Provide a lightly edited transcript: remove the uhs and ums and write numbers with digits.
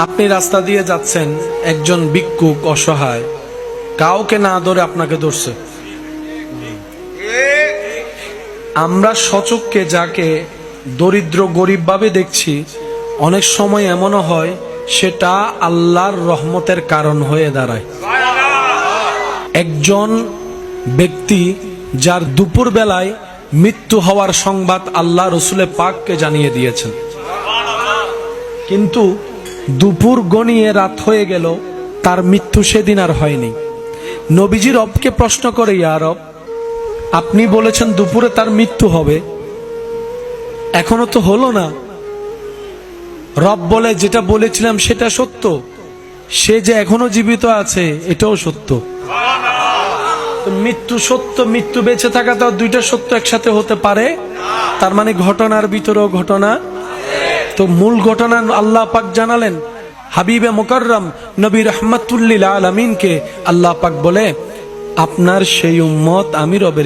আপনি রাস্তা দিয়ে যাচ্ছেন, একজন ভিক্ষুক অসহায় কাউকে না ধরে আপনাকে ধরছে। আমরা সচক্ষে যাকে দরিদ্র গরিব ভাবে দেখছি, অনেক সময় এমনও হয় সেটা আল্লাহর রহমতের কারণ হয়ে দাঁড়ায়। একজন ব্যক্তি যার দুপুর বেলায় মৃত্যু হওয়ার সংবাদ আল্লাহ রসুলে পাককে জানিয়ে দিয়েছেন, কিন্তু দুপুর গনিয়ে রাত হয়ে গেল, তার মৃত্যু সেদিন আর হয়নি। নবীজি রবকে প্রশ্ন করে, ইয়া রব, আপনি বলেছেন দুপুরে তার মৃত্যু হবে, এখনো তো হলো না। রব বলে, যেটা বলেছিলাম সেটা সত্য, সে যে এখনো জীবিত আছে এটাও সত্য। মৃত্যু সত্য, মৃত্যু বেঁচে থাকা, তো দুইটা সত্য একসাথে হতে পারে? তার মানে ঘটনার ভিতরেও ঘটনা। তো মূল ঘটনা আল্লাহ পাক জানালেন হাবিবে মুকাররম নবী রাহমাতুল লিল আলামিনকে। আল্লাহ পাক বলে, আপনার সেই উম্মত আমি রবের